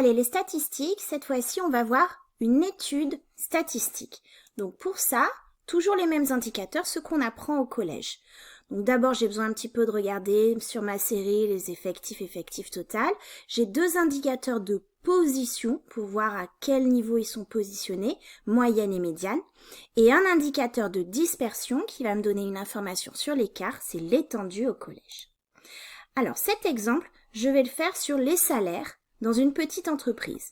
Allez, les statistiques, cette fois-ci, on va voir une étude statistique. Donc pour ça, toujours les mêmes indicateurs, ce qu'on apprend au collège. Donc d'abord, j'ai besoin un petit peu de regarder sur ma série les effectifs total. J'ai deux indicateurs de position pour voir à quel niveau ils sont positionnés, moyenne et médiane. Et un indicateur de dispersion qui va me donner une information sur l'écart, c'est l'étendue au collège. Alors cet exemple, je vais le faire sur les salaires dans une petite entreprise.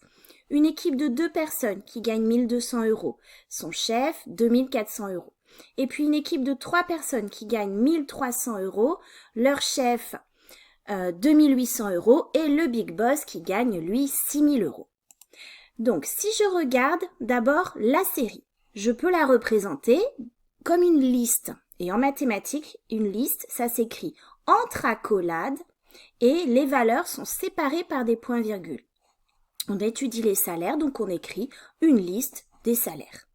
Une équipe de 2 personnes qui gagne 1200 €, son chef 2400 €. Et puis une équipe de 3 personnes qui gagnent 1300 €, leur chef 2800 € et le big boss qui gagne lui 6000 €. Donc si je regarde d'abord la série, je peux la représenter comme une liste. Et en mathématiques, une liste, ça s'écrit entre accolades et les valeurs sont séparées par des points-virgules. On étudie les salaires, donc on écrit une liste des salaires.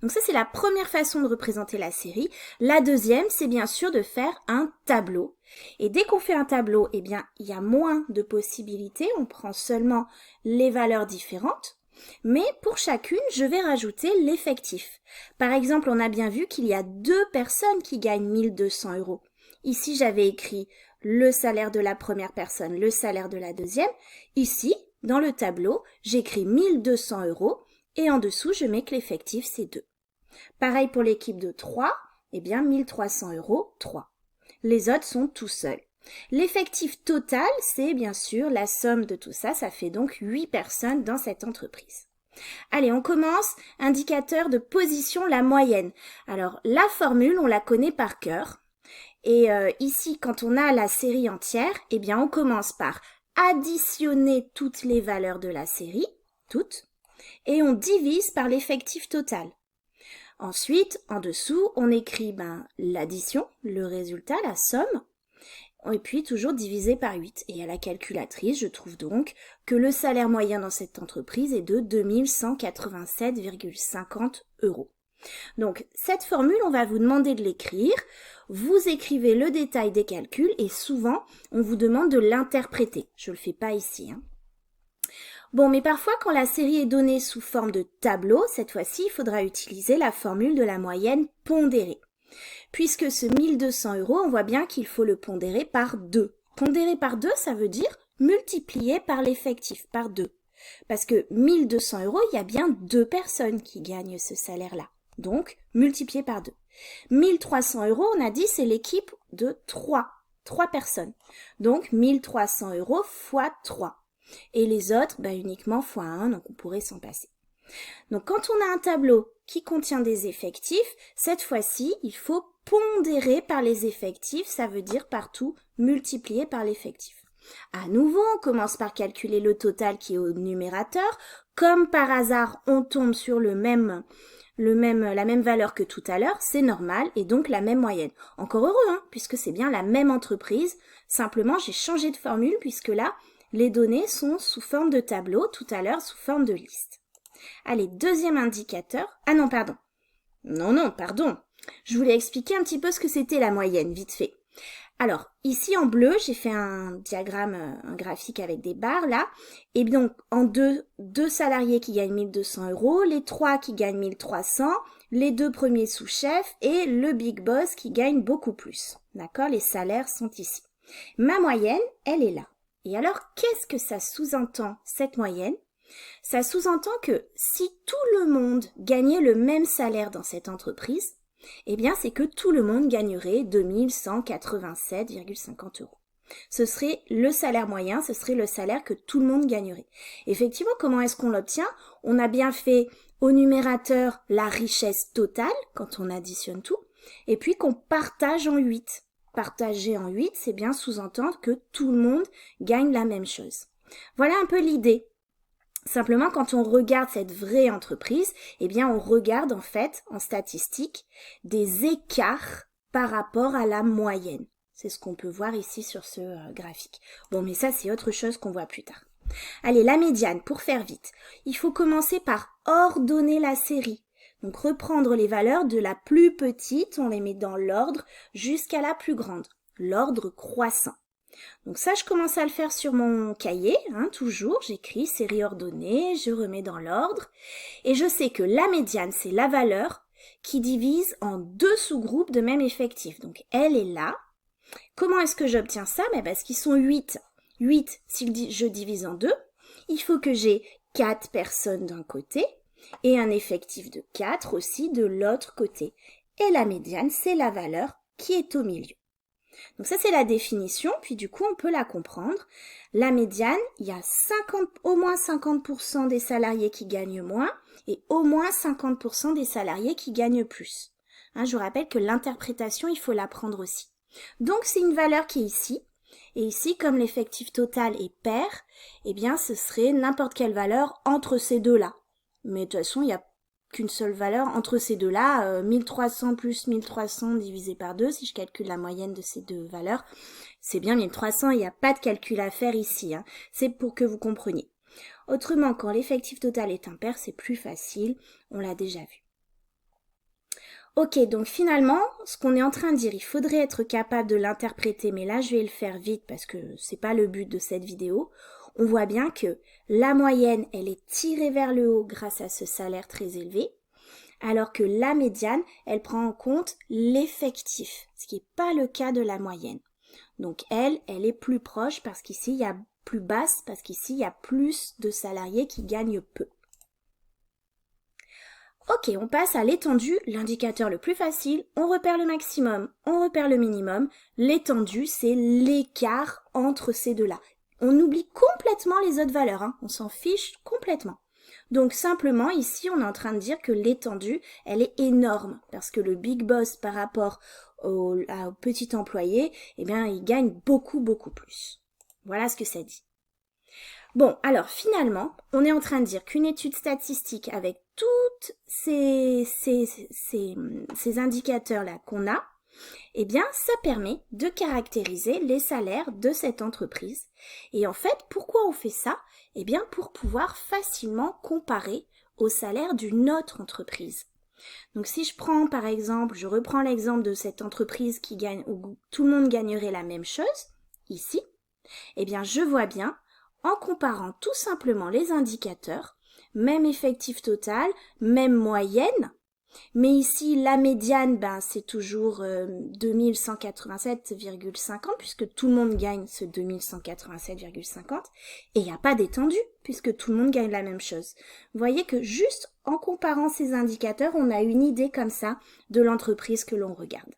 Donc ça, c'est la première façon de représenter la série. La deuxième, c'est bien sûr de faire un tableau. Et dès qu'on fait un tableau, eh bien, il y a moins de possibilités. On prend seulement les valeurs différentes. Mais pour chacune, je vais rajouter l'effectif. Par exemple, on a bien vu qu'il y a 2 personnes qui gagnent 1200 €. Ici, j'avais écrit le salaire de la première personne, le salaire de la deuxième. Ici, dans le tableau, j'écris 1200 € et en dessous, je mets que l'effectif, c'est 2. Pareil pour l'équipe de 3, eh bien 1300 €, 3. Les autres sont tout seuls. L'effectif total, c'est bien sûr la somme de tout ça, ça fait donc 8 personnes dans cette entreprise. Allez, on commence. Indicateur de position, la moyenne. Alors, la formule, on la connaît par cœur. Et ici, quand on a la série entière, eh bien, on commence par additionner toutes les valeurs de la série, toutes, et on divise par l'effectif total. Ensuite, en dessous, on écrit l'addition, le résultat, la somme, et puis toujours divisé par 8. Et à la calculatrice, je trouve donc que le salaire moyen dans cette entreprise est de 2187,50 €. Donc, cette formule, on va vous demander de l'écrire. Vous écrivez le détail des calculs et souvent, on vous demande de l'interpréter. Je ne le fais pas ici. Bon, mais parfois, quand la série est donnée sous forme de tableau, cette fois-ci, il faudra utiliser la formule de la moyenne pondérée. Puisque ce 1200 €, on voit bien qu'il faut le pondérer par 2. Pondérer par 2, ça veut dire multiplier par l'effectif, par 2. Parce que 1200 €, il y a bien 2 personnes qui gagnent ce salaire-là. Donc, multiplié par 2. 1300 €, on a dit, c'est l'équipe de 3 personnes. Donc, 1300 € fois 3. Et les autres, uniquement fois 1, donc on pourrait s'en passer. Donc, quand on a un tableau qui contient des effectifs, cette fois-ci, il faut pondérer par les effectifs, ça veut dire partout multiplier par l'effectif. À nouveau, on commence par calculer le total qui est au numérateur. Comme par hasard, on tombe sur la même valeur que tout à l'heure, c'est normal, et donc la même moyenne. Encore heureux, puisque c'est bien la même entreprise. Simplement, j'ai changé de formule, puisque là, les données sont sous forme de tableau, tout à l'heure sous forme de liste. Allez, deuxième indicateur. Ah non, pardon. Pardon. Je voulais expliquer un petit peu ce que c'était la moyenne, vite fait. Alors, ici en bleu, j'ai fait un diagramme, un graphique avec des barres là. Et donc, en deux salariés qui gagnent 1200 €, les 3 qui gagnent 1300, les 2 premiers sous-chefs et le big boss qui gagne beaucoup plus. D'accord? Les salaires sont ici. Ma moyenne, elle est là. Et alors, qu'est-ce que ça sous-entend, cette moyenne? Ça sous-entend que si tout le monde gagnait le même salaire dans cette entreprise, eh bien, c'est que tout le monde gagnerait 2187,50 €. Ce serait le salaire moyen, ce serait le salaire que tout le monde gagnerait. Effectivement, comment est-ce qu'on l'obtient? On a bien fait au numérateur la richesse totale, quand on additionne tout, et puis qu'on partage en 8. Partager en 8, c'est bien sous-entendre que tout le monde gagne la même chose. Voilà un peu l'idée. Simplement, quand on regarde cette vraie entreprise, eh bien, on regarde en fait, en statistique, des écarts par rapport à la moyenne. C'est ce qu'on peut voir ici sur ce graphique. Bon, mais ça, c'est autre chose qu'on voit plus tard. Allez, la médiane, pour faire vite. Il faut commencer par ordonner la série. Donc, reprendre les valeurs de la plus petite, on les met dans l'ordre, jusqu'à la plus grande. L'ordre croissant. Donc ça, je commence à le faire sur mon cahier, hein, toujours, j'écris série ordonnée, je remets dans l'ordre, et je sais que la médiane, c'est la valeur qui divise en deux sous-groupes de même effectif. Donc elle est là. Comment est-ce que j'obtiens ça? Parce qu'ils sont 8. 8, si je divise en deux, il faut que j'ai 4 personnes d'un côté et un effectif de 4 aussi de l'autre côté. Et la médiane, c'est la valeur qui est au milieu. Donc ça, c'est la définition, puis du coup, on peut la comprendre. La médiane, il y a au moins 50% des salariés qui gagnent moins et au moins 50% des salariés qui gagnent plus. Hein, je vous rappelle que l'interprétation, il faut la prendre aussi. Donc, c'est une valeur qui est ici. Et ici, comme l'effectif total est pair, eh bien, ce serait n'importe quelle valeur entre ces deux-là. Mais de toute façon, il n'y a qu'une seule valeur entre ces deux-là, 1300 plus 1300 divisé par 2, si je calcule la moyenne de ces deux valeurs, c'est bien 1300, il n'y a pas de calcul à faire ici, hein. C'est pour que vous compreniez. Autrement, quand l'effectif total est impair, c'est plus facile, on l'a déjà vu. Ok, donc finalement, ce qu'on est en train de dire, il faudrait être capable de l'interpréter, mais là je vais le faire vite parce que c'est pas le but de cette vidéo. On voit bien que la moyenne, elle est tirée vers le haut grâce à ce salaire très élevé, alors que la médiane, elle prend en compte l'effectif, ce qui n'est pas le cas de la moyenne. Donc elle est plus proche parce qu'ici, il y a plus basse, parce qu'ici, il y a plus de salariés qui gagnent peu. Ok, on passe à l'étendue, l'indicateur le plus facile. On repère le maximum, on repère le minimum. L'étendue, c'est l'écart entre ces deux-là. On oublie complètement les autres valeurs, hein. On s'en fiche complètement. Donc simplement, ici, on est en train de dire que l'étendue, elle est énorme. Parce que le big boss par rapport au petit employé, eh bien, il gagne beaucoup, beaucoup plus. Voilà ce que ça dit. Bon, alors finalement, on est en train de dire qu'une étude statistique avec tous ces indicateurs-là qu'on a, eh bien, ça permet de caractériser les salaires de cette entreprise. Et en fait, pourquoi on fait ça? Eh bien, pour pouvoir facilement comparer au salaire d'une autre entreprise. Donc, si je prends, par exemple, je reprends l'exemple de cette entreprise qui gagne, où tout le monde gagnerait la même chose, ici, eh bien, je vois bien, en comparant tout simplement les indicateurs, même effectif total, même moyenne, mais ici la médiane, c'est toujours 2187,50 puisque tout le monde gagne ce 2187,50 et il n'y a pas d'étendue puisque tout le monde gagne la même chose. Vous voyez que juste en comparant ces indicateurs, on a une idée comme ça de l'entreprise que l'on regarde.